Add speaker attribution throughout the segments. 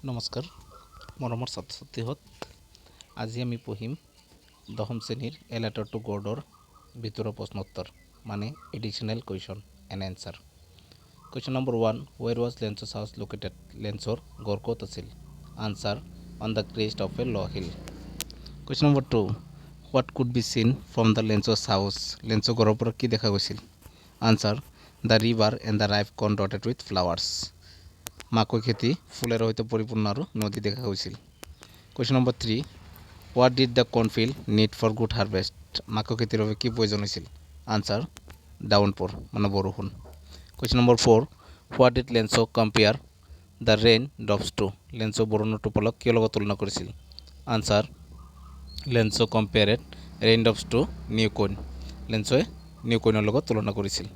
Speaker 1: নমস্কাৰ মৰমৰ ছাত্ৰ ছাত্ৰীহঁত আজি আমি পঢ়িম দশম শ্ৰেণীৰ এ লেটাৰ টু গডৰ ভিতৰৰ প্ৰশ্নোত্তৰ মানে additional question and answer. Question number 1, where was Lencho's house located? লেঞ্চৰ গড় ক'ত আছিল? Answer, on the crest of a low hill. Question number 2, what could be seen from the Lencho's house? লেঞ্চৰ গড়ৰ পৰা কি দেখা গৈছিল? Answer, the river and the ripe corn dotted with flowers. মাকৈ খেতি ফুলেৰে সৈতে পৰিপূৰ্ণ আৰু নদী দেখা গৈছিল। Question number 3, what did the Cornfield need for good harvest? মাকৈ খেতিৰ বাবে কি প্ৰয়োজন হৈছিল? আনচাৰ, ডাউনপ'ৰ মানে বৰষুণ। Question number 4, what did Lencho compare the rain drops to? Lencho বৰষুণৰ টোপালক কিয় লগত তুলনা কৰিছিল? Answer, Lencho compared rain drops to new coin. লেঞ্চই নিউ কইনৰ লগত তুলনা কৰিছিল।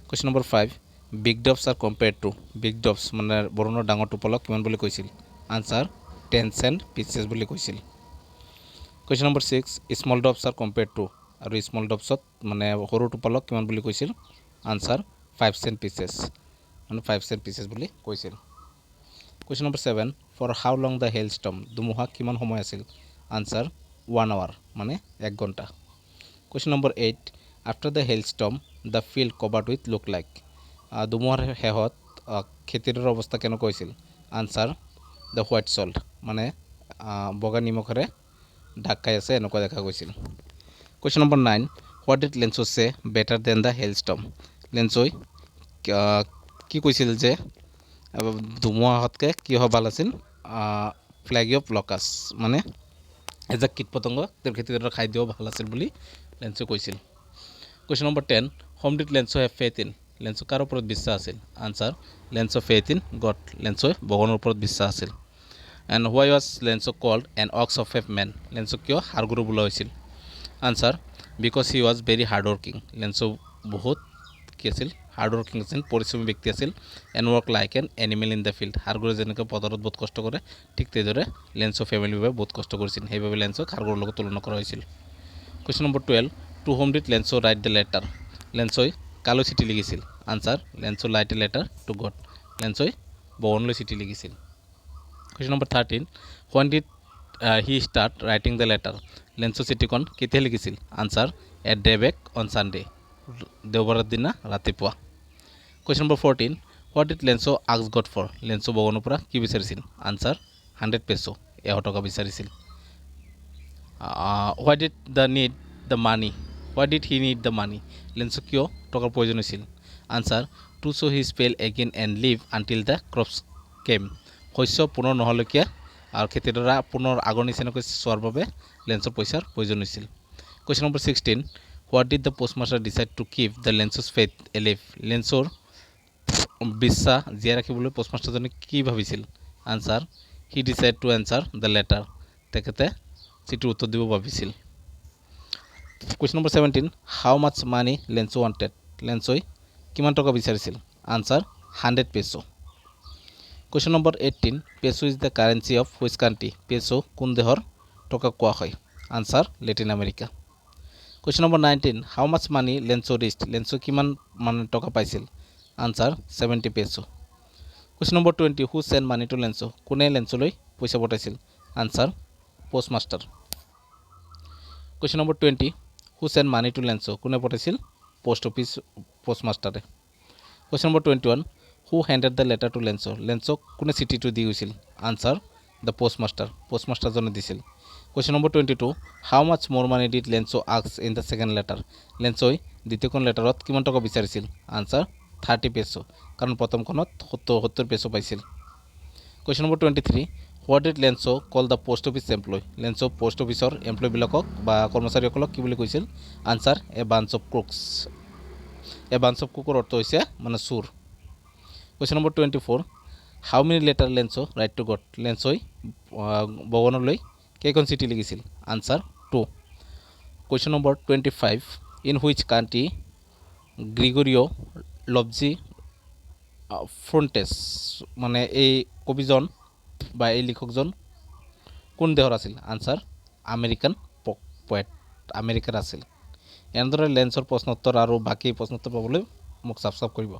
Speaker 1: Question number 5, big drops are compared to? Big drops মানে বৰষুণৰ ডাঙৰ টোপালক কিমান বুলি কৈছিল? আনচাৰ, 10 চেণ্ট পিচেছ বুলি কৈছিল। Question number 6, small drops are compared to? আৰু স্মল ড্ৰপছত মানে সৰু টোপালক কিমান বুলি কৈছিল? আনচাৰ, 5 চেণ্ট পিচেছ মানে 5 চেণ্ট পিচেছ বুলি কৈছিল। Question number 7, for how long the hail storm? ধুমুহা কিমান সময় আছিল? আনচাৰ, 1 আৱাৰ মানে 1 ঘণ্টা। Question number 8, after the hail storm the field covered with look like? ধুমুহাৰ শেষত খেতিৰ অৱস্থা কেনেকুৱা হৈছিল? আনচাৰ, দ্য হোৱাইট চল্ট মানে বগা নিমখেৰে ঢাক খাই আছে এনেকুৱা দেখা গৈছিল। Question number 9, what did Lencho say better than the hail storm? লেঞ্চই কি কৈছিল যে ধুমুহাতকৈ কি হোৱা ভাল আছিল? ফ্লেগি অফ লকাছ মানে এজাক কীট পতংগ তেওঁৰ খেতিডৰা খাই দিয়াও ভাল আছিল বুলি লেঞ্চই কৈছিল। Question number 10, whom did Lencho have faith in? Lencho কাৰ ওপৰত বিশ্বাস আছিল? Answer, Lencho faith in God. লেঞ্চই ভগৱানৰ ওপৰত বিশ্বাস আছিল। And why was Lencho called an ox of a man? লেঞ্চক কিয় হাড়গুৰু বোলা হৈছিল? Answer, because he was very hard working. Lencho বহুত কি আছিল? হাৰ্ড ৱৰ্কিং আছিল, পৰিশ্ৰমী ব্যক্তি আছিল। And work like an animal in the field. হাড়গুৰে যেনেকৈ পথাৰত বহুত কষ্ট কৰে ঠিক তেনেদৰে লেঞ্চ ফেমিলিৰ বাবে বহুত কষ্ট কৰিছিল, সেইবাবে লেঞ্চক হাড়গুৰৰ লগত তুলনা কৰা হৈছিল। Question number 12, to whom did Lencho write the letter? লেঞ্চই কালৈ চিঠি লিখিছিল? Answer, Lencho write a letter to God. লেঞ্চই ভগৱানলৈ চিঠি লিখিছিল। Question number 13, when did he start writing the letter? লেঞ্চৰ চিঠিখন কেতিয়া লিখিছিল? Answer, at daybreak on Sunday দেওবাৰৰ দিনা ৰাতিপুৱা। Question number 14, what did Lencho ask God for? Lencho ভগৱানৰ পৰা কি বিচাৰিছিল? আনচাৰ, 100 পেছো 100 টকা বিচাৰিছিল। Why did the need the money? Why did he need the money? Lencho কিয় টকাৰ প্ৰয়োজন হৈছিল? Answer, to sow' he spell again and live until the crops came. শস্য পুনৰ নহ'লৈকে আৰু খেতিডৰা পুনৰ আগৰ নিচিনাকৈ চোৱাৰ বাবে লেঞ্চৰ পইচাৰ প্ৰয়োজন হৈছিল। Question number 16, what did the postmaster decide to keep the Lencho's faith alive? লেঞ্চৰ বিশ্বাস জীয়াই ৰাখিবলৈ পোষ্টমাষ্টাৰজনে কি ভাবিছিল? Answer, he decide to answer the letter. তেখেতে চিঠিৰ উত্তৰ দিব ভাবিছিল। Question number 17, how much money Lencho wanted? লেঞ্চই কিমান টকা বিচাৰিছিল? Answer, 100 peso. Question number 18, peso is the currency of which country? Peso কোন দেশৰ টকা কোৱা হয়? Answer, Latin America. Question number 19, how much money Lencho received? Lencho কিমান মানে টকা পাইছিল? Answer, 70 peso. Question number 20, who sent money to Lencho? কোনে লেঞ্চলৈ পইচা পঠাইছিল? Answer, postmaster. Question number 20, who sent money to Lencho? কোনে পঠাইছিল? পোষ্ট অফিচ পোষ্টমাষ্টাৰে। Question number 21, who handed the letter to Lencho? লেঞ্চক কোনে চিঠিটো দি গৈছিল? Answer, the postmaster. পোষ্টমাষ্টাৰজনে দিছিল। Question number 22, how much more money did Lencho ask in the second letter? লেঞ্চই দ্বিতীয়খন লেটাৰত কিমান টকা বিচাৰিছিল? আনচাৰ, 30 পেছো কাৰণ প্ৰথমখনত 70 পেছো পাইছিল। Question number 23, what did Lencho call the post office employee? Lencho post অফিচৰ এমপ্লয়বিলাকক বা কৰ্মচাৰীসকলক কি বুলি কৈছিল? Answer, a bunch of crooks. A bunch of কুকৰ অৰ্থ হৈছে মানে চোৰ। Question number 24, how many letter Lencho write to God? লেঞ্চই ভগৱানলৈ কেইখন চিঠি লিখিছিল? Answer, 2। Question number 25, in which country Gregorio' Lopez Fuentes? মানে এই কবিজন বা এই লিখকজন কোন দেশৰ আছিল? আনচাৰ, আমেৰিকান পয়েট, আমেৰিকাৰ আছিল। এনেদৰে লেঞ্চৰ প্ৰশ্নোত্তৰ আৰু বাকী প্ৰশ্নোত্তৰ পাবলৈ মোক ছাবস্ক্ৰাইব কৰিব।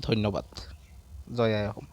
Speaker 1: ধন্যবাদ। জয় আই অসম।